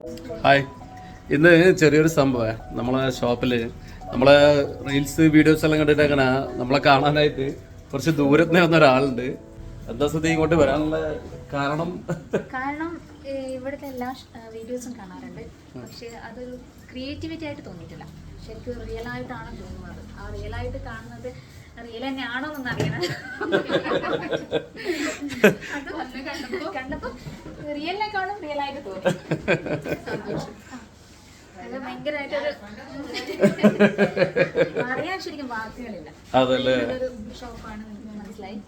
Hi, ഇന്ന് ചെറിയൊരു സംഭവം നമ്മളെ ഷോപ്പിൽ നമ്മളെ റീൽസ് വീഡിയോസ് എല്ലാം കണ്ടിട്ട് അങ്ങനെ നമ്മളെ കാണാനായിട്ട് കുറച്ച് ദൂരത്ത് വന്ന ഒരാളുണ്ട്. എന്താ സ്ഥിതി ഇങ്ങോട്ട് വരാനുള്ള കാരണം? ഇവിടുത്തെ എല്ലാ വീഡിയോസും കാണാറുണ്ട്, പക്ഷെ അതൊരു ക്രിയേറ്റിവിറ്റി ആയിട്ട് തോന്നിയിട്ടില്ല. ശരിക്കും റിയൽ ആയിട്ടാണ് തോന്നുന്നത്. ആ റിയൽ ആയിട്ട് കാണുന്നത് റിയൽ തന്നെയാണോ എന്ന് അറിയണം. കണ്ടപ്പോ റിയലിനെക്കാളും റിയൽ ആയിട്ട് തോന്നി. അത് ഭയങ്കരമായിട്ടൊരു അറിയാൻ ശരിക്കും വാക്കുകളില്ല. ഒരു ഷോപ്പാണ് മനസ്സിലായി.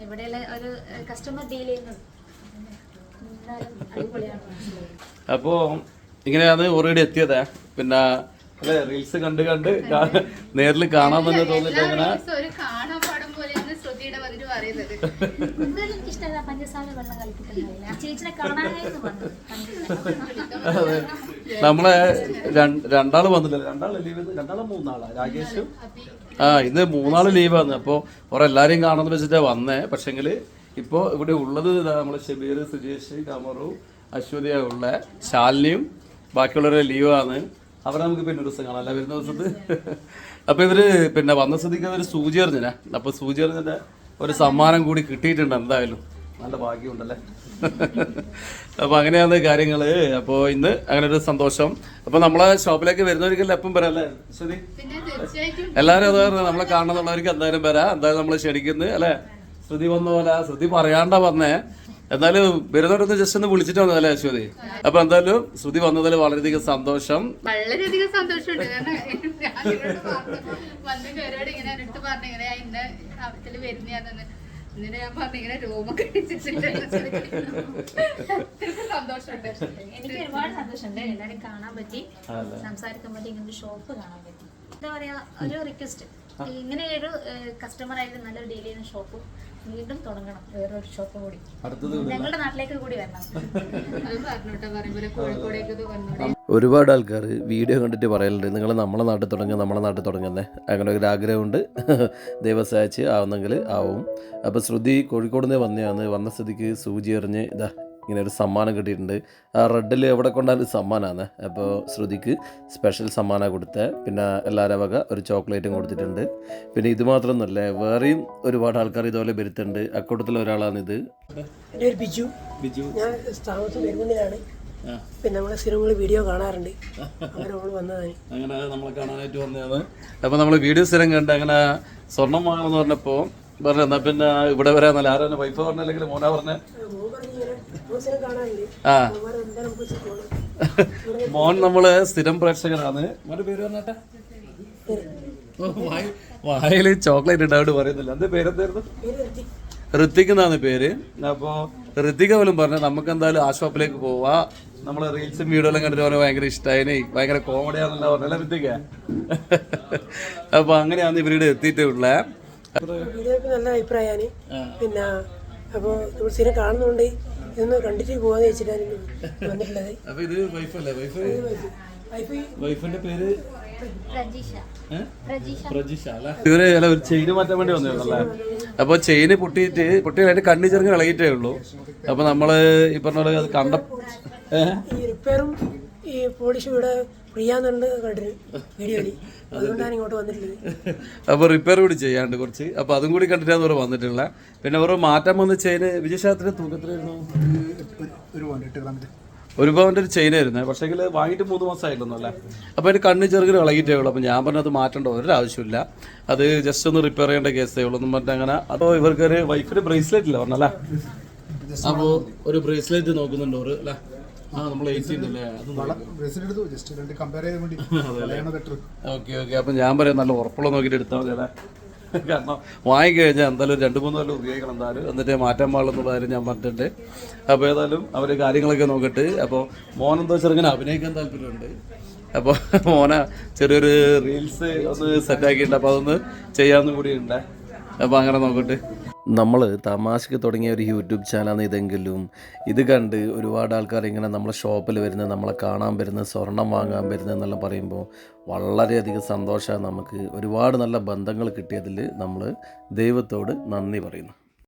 ഇവിടെയുള്ള ഒരു കസ്റ്റമർ ഡീൽ ചെയ്യുന്നത് അടിപൊളിയാണ് മനസ്സിലായി. അപ്പോ ഇങ്ങനെയാണ് ഓൾറെഡി എത്തിയതാ. പിന്നെ റീൽസ് കണ്ട് നേരിൽ കാണാൻ തന്നെ തോന്നിട്ട് അങ്ങനെ നമ്മളെ രണ്ടാള് വന്നില്ല. രണ്ടാള് മൂന്നാളാ രാകേഷും ഇന്ന് മൂന്നാള് ലീവാണ്. അപ്പോൾ എല്ലാരെയും കാണാന്ന് വെച്ചിട്ടാ വന്നേ. പക്ഷെങ്കില് ഇപ്പോ ഇവിടെ ഉള്ളത് നമ്മളെ ഷബീർ, സുജേഷ്, കമറു, അശ്വതിയാ ഉള്ള, ശാലിനിയും ബാക്കിയുള്ളവരെ ലീവാണ്. അവരെ നമുക്ക് പിന്നെ ഒരു ദിവസം കാണാം, അല്ല വരുന്ന ദിവസത്ത്. അപ്പൊ ഇവര് പിന്നെ വന്ന സ്ഥിതിക്ക് അവര് സൂചി എറിഞ്ഞിനെ. അപ്പൊ സൂചി എറിഞ്ഞിന്റെ ഒരു സമ്മാനം കൂടി കിട്ടിയിട്ടുണ്ട്. എന്തായാലും നല്ല ഭാഗ്യമുണ്ടല്ലേ. അപ്പൊ അങ്ങനെയാണ് കാര്യങ്ങള്. അപ്പൊ ഇന്ന് അങ്ങനെ ഒരു സന്തോഷം. അപ്പൊ നമ്മളെ ഷോപ്പിലേക്ക് വരുന്നവർക്കെല്ലാം എപ്പം വരാം അല്ലേ ശ്രുതി? എല്ലാരും അത് പറഞ്ഞ നമ്മളെ കാണുന്നുള്ളവർക്ക് എന്തായാലും വരാം. എന്തായാലും നമ്മൾ ക്ഷണിക്കുന്നത് അല്ലെ. ശ്രുതി വന്ന പോലെ ശ്രുതി പറയാണ്ട വന്നേ. എന്നാലും വരുന്നവരൊന്ന് ജസ്റ്റ് ഒന്ന് വിളിച്ചിട്ട് വന്നതല്ലേ അശ്വതി? അപ്പൊ എന്തായാലും ശ്രുതി വന്നതിൽ വളരെയധികം സന്തോഷം. വളരെയധികം സന്തോഷമുണ്ട്. എനിക്ക് ഒരുപാട് സന്തോഷമുണ്ട്. എല്ലാരും കാണാൻ പറ്റി, സംസാരിക്കാൻ പറ്റി, ഇങ്ങനെ ഷോപ്പ് കാണാൻ പറ്റി. എന്താ പറയാ, ഒരു റിക്വസ്റ്റ്, ഇങ്ങനെ ഒരു കസ്റ്റമർ ആയിട്ട് നല്ലൊരു ഡീൽ ചെയ്യുന്ന ഷോപ്പ് വീണ്ടും തുടങ്ങണം. വേറൊരു ഷോപ്പ് കൂടി ഞങ്ങളുടെ നാട്ടിലേക്ക് കൂടി വരണം. ഒരുപാട് ആൾക്കാർ വീഡിയോ കണ്ടിട്ട് പറയലുണ്ട്, നിങ്ങൾ നമ്മളെ നാട്ടിൽ തുടങ്ങുന്നേ. അങ്ങനെ ഒരു ആഗ്രഹമുണ്ട്. ദൈവം സഹായിച്ച് ആവുന്നെങ്കിൽ ആവും. അപ്പോൾ ശ്രുതി കോഴിക്കോട് നിന്ന് വന്ന സ്ഥിതിക്ക് സൂചി എറിഞ്ഞ് ഇതാ ഇങ്ങനെ ഒരു സമ്മാനം കിട്ടിയിട്ടുണ്ട്. ആ റെഡിൽ എവിടെ കൊണ്ടാലും സമ്മാനമാണ്. അപ്പോൾ ശ്രുതിക്ക് സ്പെഷ്യൽ സമ്മാനം കൊടുത്ത, പിന്നെ എല്ലാവരും വക ഒരു ചോക്ലേറ്റും കൊടുത്തിട്ടുണ്ട്. പിന്നെ ഇത് മാത്രമൊന്നുമല്ല, വേറെയും ഒരുപാട് ആൾക്കാർ ഇതുപോലെ വരുത്തുന്നുണ്ട്. അക്കൂട്ടത്തിൽ ഒരാളാണിത്. ബിജു. ഞാൻ താമസം പെരുമണ്ണിലാണ്. പിന്നെ നമ്മളെ സ്ഥിരങ്ങൾ വീഡിയോ കാണാറുണ്ട്. അങ്ങനെ നമ്മളെ കാണാനായിട്ട് വന്നതാണ്. അപ്പൊ നമ്മള് വീഡിയോ സ്ഥിരം കണ്ട് അങ്ങനെ സ്വർണം വാങ്ങണമെന്ന് പറഞ്ഞപ്പോ പറഞ്ഞു, എന്നാ പിന്നെ ഇവിടെ വരാന്നല്ല. ആരാ വൈഫ് പറഞ്ഞല്ലെങ്കിൽ മോനാ പറഞ്ഞ? മോൻ നമ്മള് സ്ഥിരം പ്രേക്ഷകനാണ്. മോന്റെ പേര് പറഞ്ഞാട്ടെ. വായില് ചോക്ലേറ്റ് ഉണ്ടായിട്ട് പറയുന്നില്ല. എന്റെ പേരെന്തായിരുന്നു? ഋത്തിക് എന്നാണ് പേര്. അപ്പൊ ഋത്തിക പോലും പറഞ്ഞു നമുക്ക് എന്തായാലും ആ ഷോപ്പിലേക്ക് പോവാ. നമ്മള് റീൽസും വീഡിയോ എല്ലാം കണ്ടിട്ട് പറഞ്ഞാൽ ഭയങ്കര ഇഷ്ടമായി, ഭയങ്കര കോമഡിയാന്നല്ല പറഞ്ഞല്ല ഋത്തിക. അപ്പൊ അങ്ങനെയാണ് ഇവരുടെ എത്തിയിട്ടുള്ള. നല്ല അഭിപ്രായമാണ്. പിന്നെ അപ്പൊ സ്ഥിരം കാണുന്നുണ്ട്, ഇതൊന്ന് കണ്ടിട്ട് പോവാന്ന് വെച്ചിട്ടാണ് വന്നിട്ടുള്ളത്. അപ്പൊ ഇത് വൈഫല്ലേ? വൈഫിന്റെ പേര് പ്രജിഷ അല്ലേ? ഇവര് ഒരു ചെയിന് മാറ്റാൻ വേണ്ടി വന്നിരുന്നല്ലേ? അപ്പൊ ചെയിന് പൊട്ടിയിട്ട് കണ്ണി ചെറുങ്ങ് ഇളകിയിട്ടേ ഉള്ളൂ. അപ്പൊ നമ്മള് ഈ പറഞ്ഞ പോലെ അത് കണ്ട ഈ റിപ്പയറും ഈ പോളിഷും ഇവിടെ ഫ്രീയാന്നുണ്ട് കണ്ടിട്ട് വീഡിയോയില്. അതുകൊണ്ടാണ് ഇങ്ങോട്ട് വന്നിട്ടുള്ളത്. അപ്പൊ റിപ്പയർ കൂടി ചെയ്യാണ്ട് കുറച്ച്. അപ്പൊ അതും കൂടി കണ്ടിട്ടാണ് അവർ വന്നിട്ടുള്ള. പിന്നെ അവർ മാറ്റാൻ വന്ന ചെയിന് വിജയശാസ്ത്രി തൂക്കത്തിലായിരുന്നു. ഒരു പവന്റെ ഒരു ചെയിനായിരുന്നു. പക്ഷേങ്കിൽ വാങ്ങിയിട്ട് 3 മാസമായിരുന്നു അല്ലേ? അപ്പോൾ അതിന് കണ്ണ് ചെറുകിന് ഇളകിയിട്ടേ ഉള്ളൂ. അപ്പോൾ ഞാൻ പറഞ്ഞത് മാറ്റേണ്ട ഒരാവശ്യമില്ല, അത് ജസ്റ്റ് ഒന്ന് റിപ്പയർ ചെയ്യേണ്ട കേസേ ഉള്ളൂ എന്നും പറഞ്ഞിട്ട് അങ്ങനെ. അപ്പോൾ ഇവർക്കൊരു വൈഫിന് ബ്രേസ്ലെറ്റ് ഇല്ല പറഞ്ഞല്ലേ? അപ്പോൾ ഒരു ബ്രേസ്ലെറ്റ് നോക്കുന്നുണ്ട് അവർ അല്ലേ? നമ്മൾ 18 അല്ലേ? ഓക്കെ. അപ്പോൾ ഞാൻ പറയാം നല്ല ഉറപ്പുള്ള നോക്കിയിട്ട് എടുത്താൽ മതി അല്ലേ? കാരണം വാങ്ങിക്കഴിഞ്ഞാൽ എന്തായാലും 2-3 കൊല്ലം ഉപയോഗിക്കണം എന്തായാലും, എന്നിട്ട് മാറ്റാൻ പാടില്ലെന്നുള്ള കാര്യം ഞാൻ പറഞ്ഞിട്ടുണ്ട്. അപ്പോൾ ഏതായാലും അവർ കാര്യങ്ങളൊക്കെ നോക്കിയിട്ട്. അപ്പോൾ മോനെന്തോ ചെറുങ്ങനെ അഭിനയിക്കാൻ താല്പര്യമുണ്ട്. അപ്പോൾ മോനെ ചെറിയൊരു റീൽസ് ഒന്ന് സെറ്റാക്കിയിട്ടുണ്ട്. അപ്പോൾ അതൊന്ന് ചെയ്യാമെന്നും കൂടി ഉണ്ട്. അപ്പോൾ അങ്ങനെ നോക്കട്ടെ. നമ്മൾ തമാശക്ക് തുടങ്ങിയ ഒരു യൂട്യൂബ് ചാനലാണ് ഇതെങ്കിലും ഇത് കണ്ട് ഒരുപാട് ആൾക്കാർ ഇങ്ങനെ നമ്മളെ ഷോപ്പിൽ വരുന്നത്, നമ്മളെ കാണാൻ വരുന്നത്, സ്വർണം വാങ്ങാൻ വരുന്നത് എന്നെല്ലാം പറയുമ്പോൾ വളരെയധികം സന്തോഷമാണ്. നമുക്ക് ഒരുപാട് നല്ല ബന്ധങ്ങൾ കിട്ടിയതിൽ നമ്മൾ ദൈവത്തോട് നന്ദി പറയുന്നു.